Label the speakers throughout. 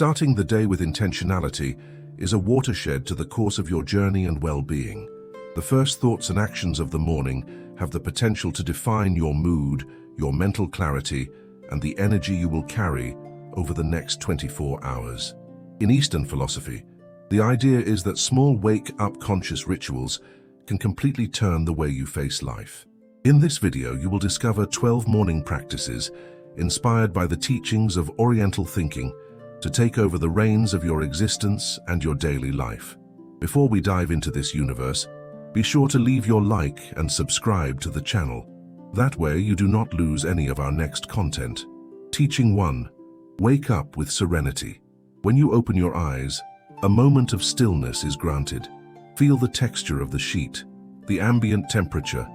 Speaker 1: Starting the day with intentionality is a watershed to the course of your journey and well-being. The first thoughts and actions of the morning have the potential to define your mood, your mental clarity, and the energy you will carry over the next 24 hours. In Eastern philosophy, the idea is that small wake-up conscious rituals can completely turn the way you face life. In this video, you will discover 12 morning practices inspired by the teachings of Oriental thinking to take over the reins of your existence and your daily life. Before we dive into this universe, be sure to leave your like and subscribe to the channel. That way you do not lose any of our next content. Teaching 1. Wake up with serenity. When you open your eyes, a moment of stillness is granted. Feel the texture of the sheet, the ambient temperature,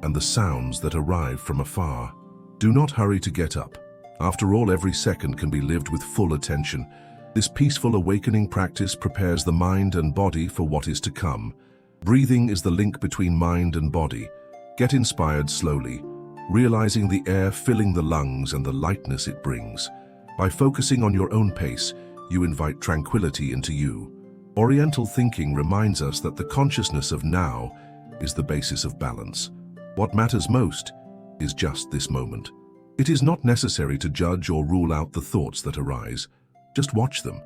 Speaker 1: and the sounds that arrive from afar. Do not hurry to get up. After all, every second can be lived with full attention. This peaceful awakening practice prepares the mind and body for what is to come. Breathing is the link between mind and body. Get inspired slowly, realizing the air filling the lungs and the lightness it brings. By focusing on your own pace, you invite tranquility into you. Oriental thinking reminds us that the consciousness of now is the basis of balance. What matters most is just this moment. It is not necessary to judge or rule out the thoughts that arise. Just watch them,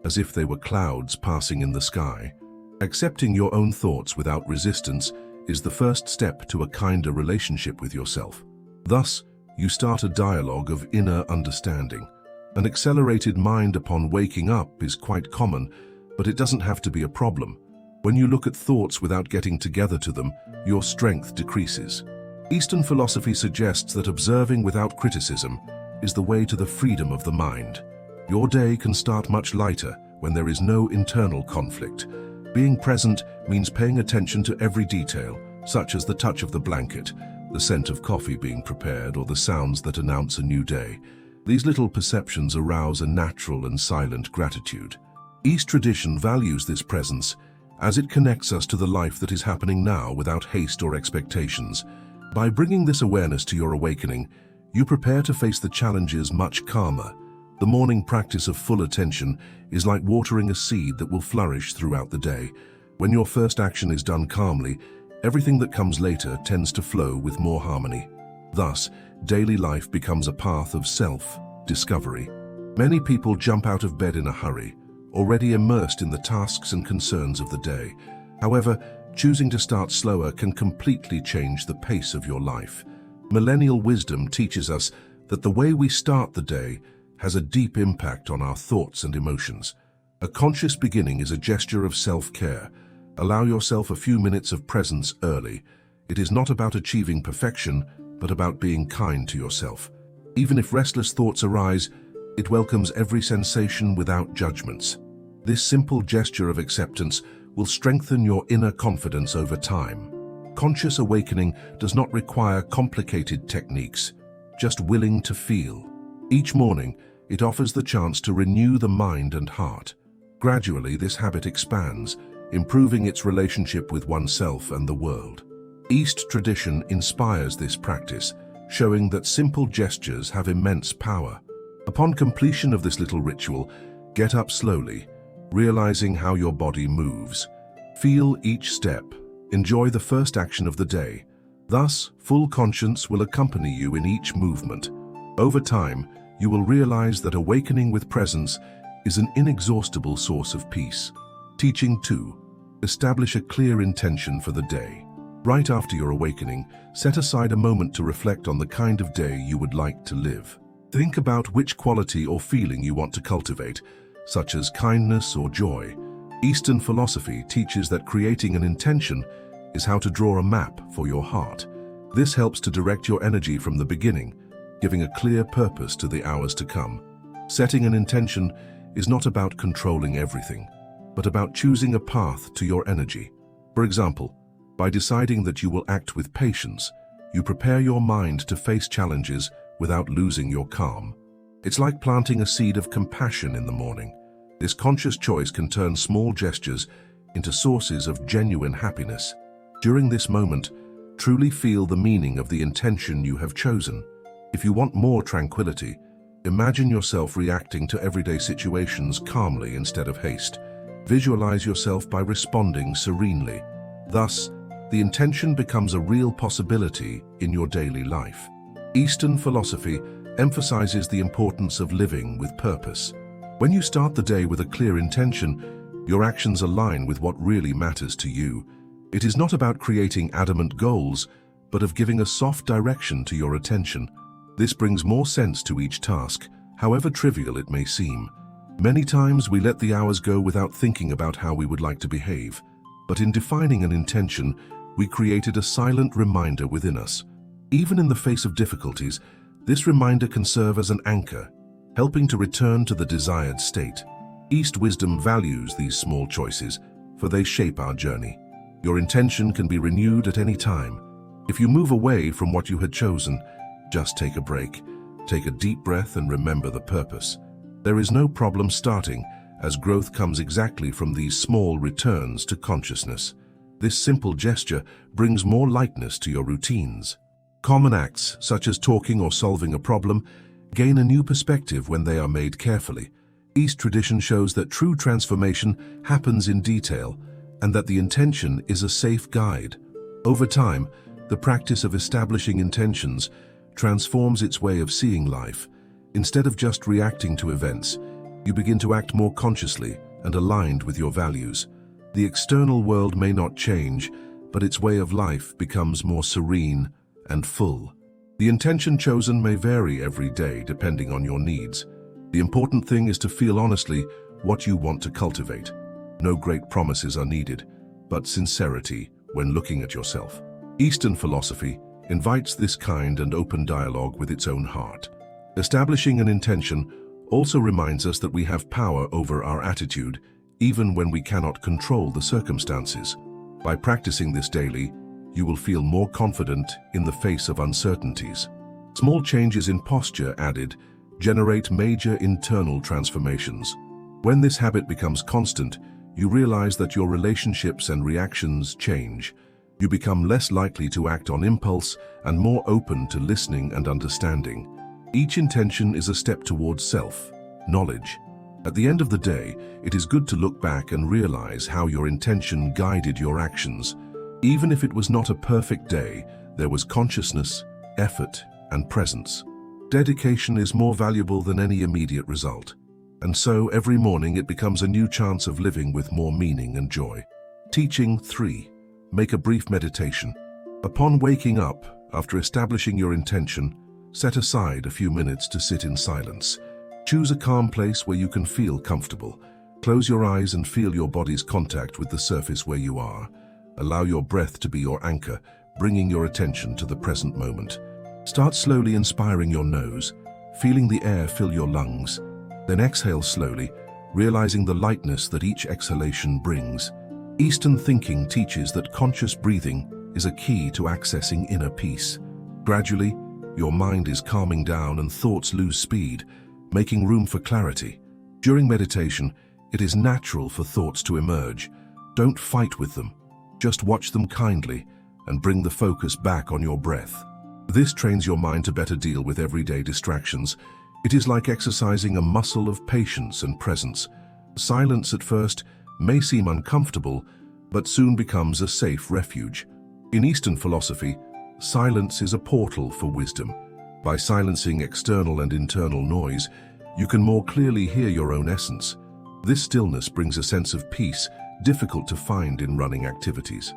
Speaker 1: as if they were clouds passing in the sky. Accepting your own thoughts without resistance is the first step to a kinder relationship with yourself. Thus, you start a dialogue of inner understanding. An accelerated mind upon waking up is quite common, but it doesn't have to be a problem. When you look at thoughts without getting together to them, your strength decreases. Eastern philosophy suggests that observing without criticism is the way to the freedom of the mind. Your day can start much lighter when there is no internal conflict. Being present means paying attention to every detail, such as the touch of the blanket, the scent of coffee being prepared, or the sounds that announce a new day. These little perceptions arouse a natural and silent gratitude. East tradition values this presence as it connects us to the life that is happening now without haste or expectations. By bringing this awareness to your awakening, you prepare to face the challenges much calmer. The morning practice of full attention is like watering a seed that will flourish throughout the day. When your first action is done calmly, everything that comes later tends to flow with more harmony. Thus, daily life becomes a path of self-discovery. Many people jump out of bed in a hurry, already immersed in the tasks and concerns of the day. However, choosing to start slower can completely change the pace of your life. Millennial wisdom teaches us that the way we start the day has a deep impact on our thoughts and emotions. A conscious beginning is a gesture of self-care. Allow yourself a few minutes of presence early. It is not about achieving perfection, but about being kind to yourself. Even if restless thoughts arise, it welcomes every sensation without judgments. This simple gesture of acceptance will strengthen your inner confidence over time. Conscious awakening does not require complicated techniques, just willing to feel. Each morning, it offers the chance to renew the mind and heart. Gradually, this habit expands, improving its relationship with oneself and the world. East tradition inspires this practice, showing that simple gestures have immense power. Upon completion of this little ritual, get up slowly, realizing how your body moves. Feel each step. Enjoy the first action of the day. Thus, full conscience will accompany you in each movement. Over time, you will realize that awakening with presence is an inexhaustible source of peace. Teaching 2. Establish a clear intention for the day. Right after your awakening, set aside a moment to reflect on the kind of day you would like to live. Think about which quality or feeling you want to cultivate, such as kindness or joy. Eastern philosophy teaches that creating an intention is how to draw a map for your heart. This helps to direct your energy from the beginning, giving a clear purpose to the hours to come. Setting an intention is not about controlling everything, but about choosing a path to your energy. For example, by deciding that you will act with patience, you prepare your mind to face challenges without losing your calm. It's like planting a seed of compassion in the morning. This conscious choice can turn small gestures into sources of genuine happiness. During this moment, truly feel the meaning of the intention you have chosen. If you want more tranquility, Imagine yourself reacting to everyday situations calmly instead of haste. Visualize yourself by responding serenely. Thus, the intention becomes a real possibility in your daily life. Eastern philosophy emphasizes the importance of living with purpose. When you start the day with a clear intention, your actions align with what really matters to you. It is not about creating adamant goals, but of giving a soft direction to your attention. This brings more sense to each task, however trivial it may seem. Many times we let the hours go without thinking about how we would like to behave. But in defining an intention, we created a silent reminder within us. Even in the face of difficulties, this reminder can serve as an anchor, helping to return to the desired state. East wisdom values these small choices, for they shape our journey. Your intention can be renewed at any time. If you move away from what you had chosen, just take a break, take a deep breath and remember the purpose. There is no problem starting, as growth comes exactly from these small returns to consciousness. This simple gesture brings more lightness to your routines. Common acts, such as talking or solving a problem, gain a new perspective when they are made carefully. East tradition shows that true transformation happens in detail, and that the intention is a safe guide. Over time, the practice of establishing intentions transforms its way of seeing life. Instead of just reacting to events, you begin to act more consciously and aligned with your values. The external world may not change, but its way of life becomes more serene and full. The intention chosen may vary every day depending on your needs. The important thing is to feel honestly what you want to cultivate. No great promises are needed, but sincerity when looking at yourself. Eastern philosophy invites this kind and open dialogue with its own heart. Establishing an intention also reminds us that we have power over our attitude, even when we cannot control the circumstances. By practicing this daily, you will feel more confident in the face of uncertainties. Small changes in posture added generate major internal transformations. When this habit becomes constant, you realize that your relationships and reactions change. You become less likely to act on impulse and more open to listening and understanding. Each intention is a step towards self-knowledge. At the end of the day, it is good to look back and realize how your intention guided your actions. Even if it was not a perfect day, there was consciousness, effort, and presence. Dedication is more valuable than any immediate result. And so every morning it becomes a new chance of living with more meaning and joy. Teaching 3. Make a brief meditation. Upon waking up, after establishing your intention, set aside a few minutes to sit in silence. Choose a calm place where you can feel comfortable. Close your eyes and feel your body's contact with the surface where you are. Allow your breath to be your anchor, bringing your attention to the present moment. Start slowly inspiring your nose, feeling the air fill your lungs. Then exhale slowly, realizing the lightness that each exhalation brings. Eastern thinking teaches that conscious breathing is a key to accessing inner peace. Gradually, your mind is calming down and thoughts lose speed, making room for clarity. During meditation, it is natural for thoughts to emerge. Don't fight with them. Just watch them kindly and bring the focus back on your breath. This trains your mind to better deal with everyday distractions. It is like exercising a muscle of patience and presence. Silence at first may seem uncomfortable, but soon becomes a safe refuge. In Eastern philosophy, silence is a portal for wisdom. By silencing external and internal noise, you can more clearly hear your own essence. This stillness brings a sense of peace, difficult to find in running activities.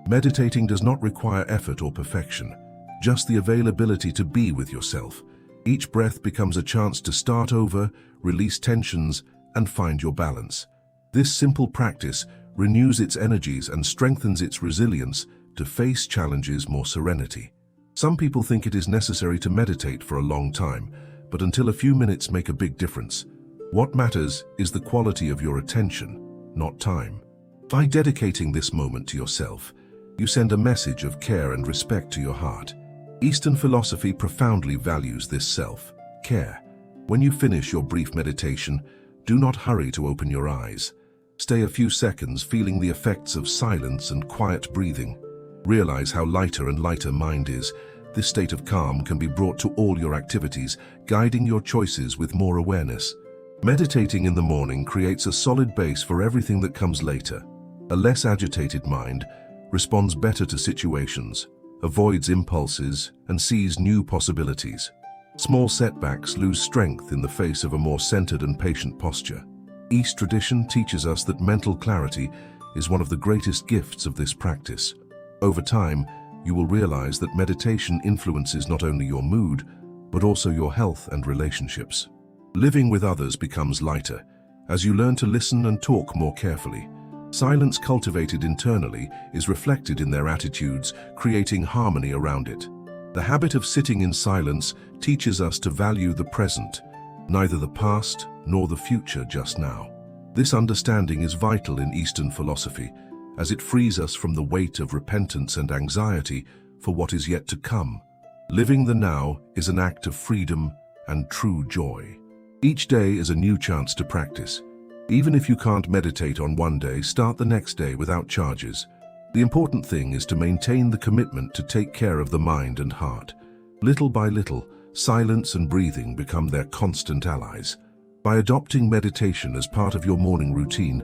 Speaker 1: Meditating does not require effort or perfection, just the availability to be with yourself. Each breath becomes a chance to start over, release tensions, and find your balance. This simple practice renews its energies and strengthens its resilience to face challenges more serenity. Some people think it is necessary to meditate for a long time, but until a few minutes make a big difference. What matters is the quality of your attention, not time. By dedicating this moment to yourself, you send a message of care and respect to your heart. Eastern philosophy profoundly values this self-care. When you finish your brief meditation, do not hurry to open your eyes. Stay a few seconds feeling the effects of silence and quiet breathing. Realize how lighter and lighter mind is. This state of calm can be brought to all your activities, guiding your choices with more awareness. Meditating in the morning creates a solid base for everything that comes later. A less agitated mind responds better to situations, avoids impulses, and sees new possibilities. Small setbacks lose strength in the face of a more centered and patient posture. East tradition teaches us that mental clarity is one of the greatest gifts of this practice. Over time, you will realize that meditation influences not only your mood, but also your health and relationships. Living with others becomes lighter as you learn to listen and talk more carefully. Silence cultivated internally is reflected in their attitudes, creating harmony around it. The habit of sitting in silence teaches us to value the present, neither the past nor the future just now. This understanding is vital in Eastern philosophy, as it frees us from the weight of repentance and anxiety for what is yet to come. Living the now is an act of freedom and true joy. Each day is a new chance to practice. Even if you can't meditate on one day, start the next day without charges. The important thing is to maintain the commitment to take care of the mind and heart. Little by little, silence and breathing become their constant allies. By adopting meditation as part of your morning routine,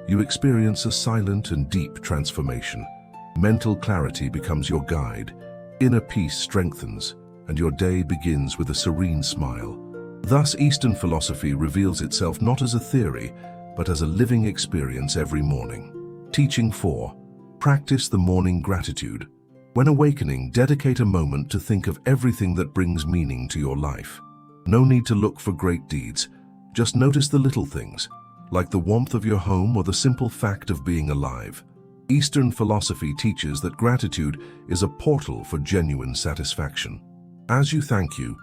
Speaker 1: you experience a silent and deep transformation. Mental clarity becomes your guide, inner peace strengthens, and your day begins with a serene smile. Thus, Eastern philosophy reveals itself not as a theory, but as a living experience every morning. Teaching 4. Practice the morning gratitude. When awakening, dedicate a moment to think of everything that brings meaning to your life. No need to look for great deeds. Just notice the little things, like the warmth of your home or the simple fact of being alive. Eastern philosophy teaches that gratitude is a portal for genuine satisfaction. As you thank you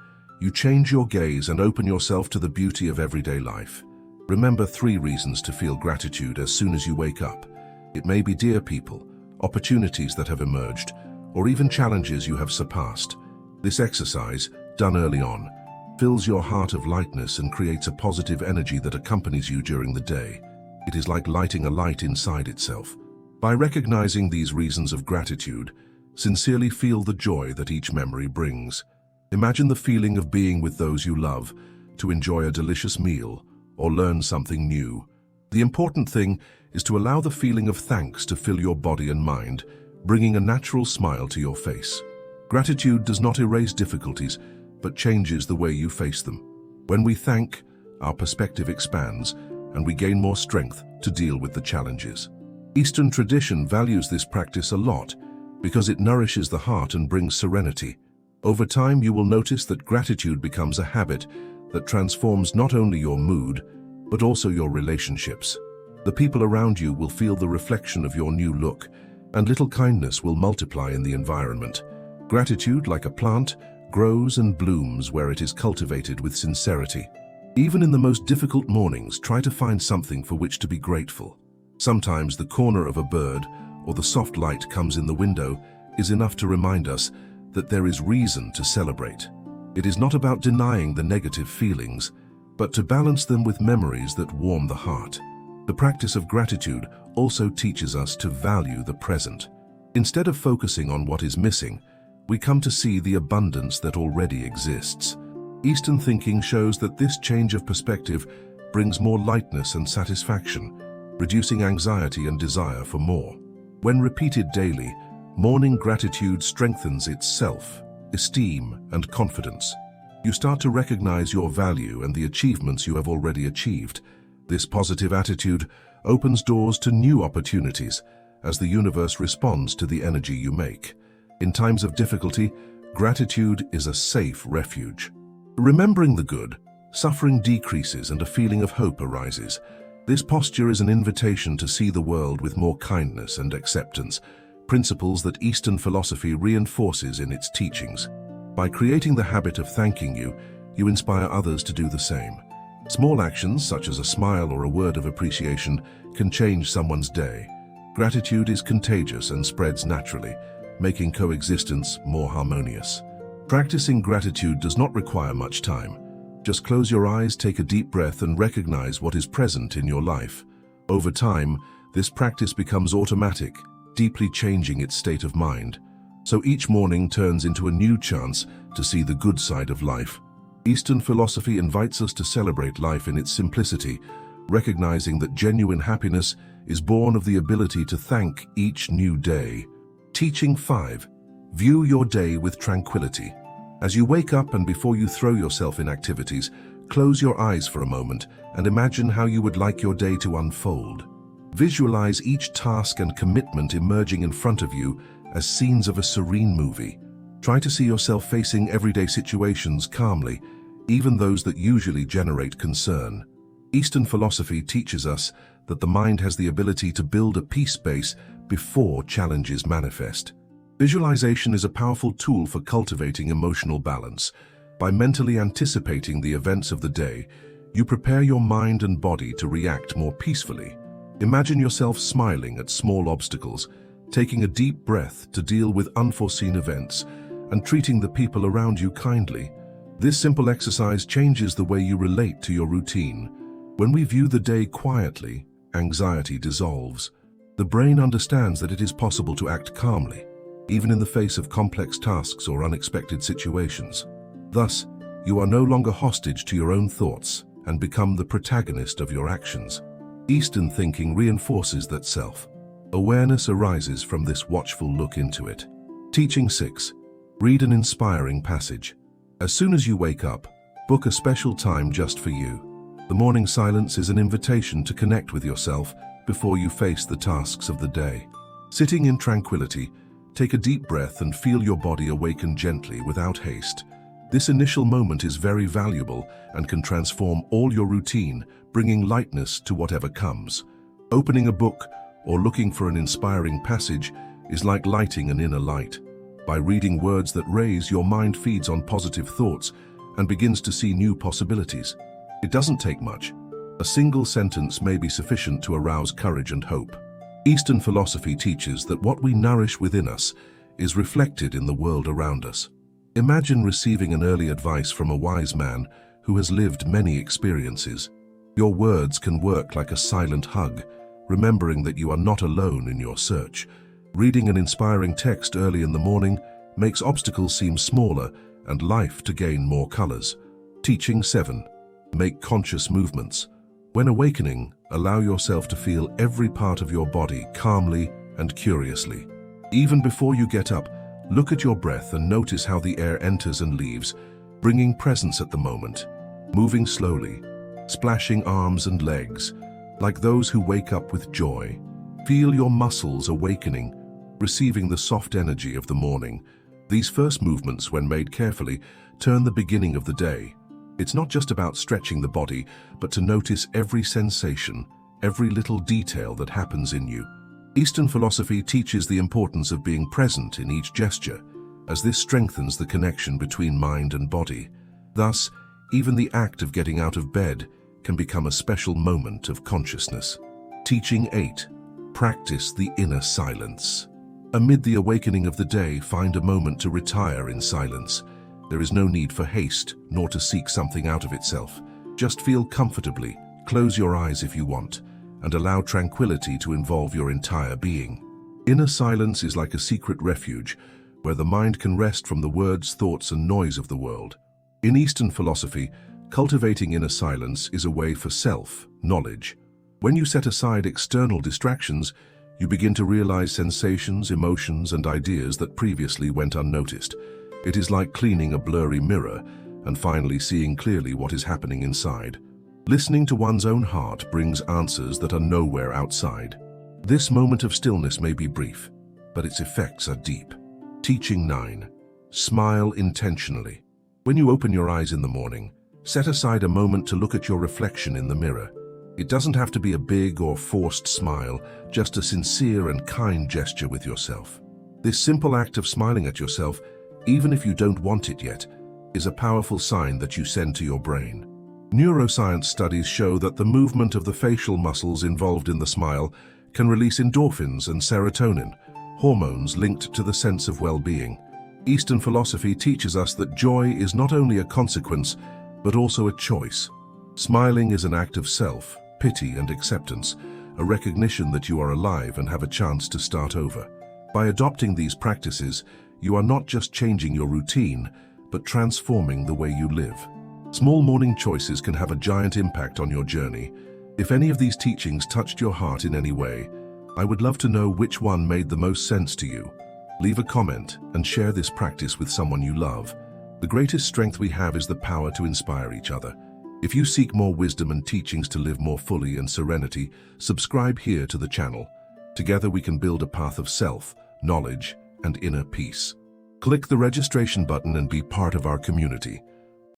Speaker 1: change your gaze and open yourself to the beauty of everyday life. Remember 3 reasons to feel gratitude as soon as you wake up. It may be dear people, opportunities that have emerged, or even challenges you have surpassed. This exercise, done early on, fills your heart of lightness and creates a positive energy that accompanies you during the day. It is like lighting a light inside itself. By recognizing these reasons of gratitude, sincerely feel the joy that each memory brings. Imagine the feeling of being with those you love, to enjoy a delicious meal, or learn something new. The important thing is to allow the feeling of thanks to fill your body and mind, bringing a natural smile to your face. Gratitude does not erase difficulties, but changes the way you face them. When we thank, our perspective expands, and we gain more strength to deal with the challenges. Eastern tradition values this practice a lot because it nourishes the heart and brings serenity. Over time, you will notice that gratitude becomes a habit that transforms not only your mood, but also your relationships. The people around you will feel the reflection of your new look, and little kindness will multiply in the environment. Gratitude, like a plant, grows and blooms where it is cultivated with sincerity. Even in the most difficult mornings, try to find something for which to be grateful. Sometimes the corner of a bird or the soft light comes in the window is enough to remind us that there is reason to celebrate. It is not about denying the negative feelings, but to balance them with memories that warm the heart. The practice of gratitude also teaches us to value the present. Instead of focusing on what is missing, we come to see the abundance that already exists. Eastern thinking shows that this change of perspective brings more lightness and satisfaction, reducing anxiety and desire for more. When repeated daily, morning gratitude strengthens its self-esteem and confidence. You start to recognize your value and the achievements you have already achieved. This positive attitude opens doors to new opportunities as the universe responds to the energy you make. In times of difficulty, gratitude is a safe refuge. Remembering the good, suffering decreases and a feeling of hope arises. This posture is an invitation to see the world with more kindness and acceptance, principles that Eastern philosophy reinforces in its teachings. By creating the habit of thanking you inspire others to do the same. Small actions, such as a smile or a word of appreciation, can change someone's day. Gratitude is contagious and spreads naturally, making coexistence more harmonious. Practicing gratitude does not require much time. Just close your eyes, take a deep breath, and recognize what is present in your life. Over time, this practice becomes automatic, deeply changing its state of mind. So each morning turns into a new chance to see the good side of life. Eastern philosophy invites us to celebrate life in its simplicity, recognizing that genuine happiness is born of the ability to thank each new day. Teaching 5. View your day with tranquility. As you wake up and before you throw yourself in activities, close your eyes for a moment and imagine how you would like your day to unfold. Visualize each task and commitment emerging in front of you as scenes of a serene movie. Try to see yourself facing everyday situations calmly, even those that usually generate concern. Eastern philosophy teaches us that the mind has the ability to build a peace base before challenges manifest. Visualization is a powerful tool for cultivating emotional balance. By mentally anticipating the events of the day, you prepare your mind and body to react more peacefully. Imagine yourself smiling at small obstacles, taking a deep breath to deal with unforeseen events, and treating the people around you kindly. This simple exercise changes the way you relate to your routine. When we view the day quietly, anxiety dissolves. The brain understands that it is possible to act calmly, even in the face of complex tasks or unexpected situations. Thus, you are no longer hostage to your own thoughts and become the protagonist of your actions. Eastern thinking reinforces that self-awareness arises from this watchful look into it. Teaching 6. Read an inspiring passage. As soon as you wake up, book a special time just for you. The morning silence is an invitation to connect with yourself before you face the tasks of the day. Sitting in tranquility, take a deep breath and feel your body awaken gently without haste. This initial moment is very valuable and can transform all your routine, bringing lightness to whatever comes. Opening a book or looking for an inspiring passage is like lighting an inner light. By reading words that raise, your mind feeds on positive thoughts and begins to see new possibilities. It doesn't take much. A single sentence may be sufficient to arouse courage and hope. Eastern philosophy teaches that what we nourish within us is reflected in the world around us. Imagine receiving an early advice from a wise man who has lived many experiences. Your words can work like a silent hug, remembering that you are not alone in your search. Reading an inspiring text early in the morning makes obstacles seem smaller and life to gain more colors. Teaching 7. Make conscious movements. When awakening, allow yourself to feel every part of your body calmly and curiously. Even before you get up, look at your breath and notice how the air enters and leaves, bringing presence at the moment. Moving slowly, splashing arms and legs, like those who wake up with joy. Feel your muscles awakening, receiving the soft energy of the morning. These first movements, when made carefully, turn the beginning of the day. It's not just about stretching the body, but to notice every sensation, every little detail that happens in you. Eastern philosophy teaches the importance of being present in each gesture, as this strengthens the connection between mind and body. Thus, even the act of getting out of bed can become a special moment of consciousness. Teaching 8. Practice the inner silence. Amid the awakening of the day, find a moment to retire in silence. There is no need for haste, nor to seek something out of itself. Just feel comfortably, close your eyes if you want, and allow tranquility to involve your entire being. Inner silence is like a secret refuge, where the mind can rest from the words, thoughts, and noise of the world. In Eastern philosophy, cultivating inner silence is a way for self-knowledge. When you set aside external distractions, you begin to realize sensations, emotions, and ideas that previously went unnoticed. It is like cleaning a blurry mirror and finally seeing clearly what is happening inside. Listening to one's own heart brings answers that are nowhere outside. This moment of stillness may be brief, but its effects are deep. Teaching 9. Smile intentionally. When you open your eyes in the morning, set aside a moment to look at your reflection in the mirror. It doesn't have to be a big or forced smile, just a sincere and kind gesture with yourself. This simple act of smiling at yourself, even if you don't want it yet, is a powerful sign that you send to your brain. Neuroscience studies show that the movement of the facial muscles involved in the smile can release endorphins and serotonin, hormones linked to the sense of well-being. Eastern philosophy teaches us that joy is not only a consequence, but also a choice. Smiling is an act of self-pity and acceptance, a recognition that you are alive and have a chance to start over. By adopting these practices, you are not just changing your routine, but transforming the way you live. Small morning choices can have a giant impact on your journey. If any of these teachings touched your heart in any way, I would love to know which one made the most sense to you. Leave a comment and share this practice with someone you love. The greatest strength we have is the power to inspire each other. If you seek more wisdom and teachings to live more fully and serenity, subscribe here to the channel. Together we can build a path of self, knowledge, and inner peace. Click the registration button and be part of our community.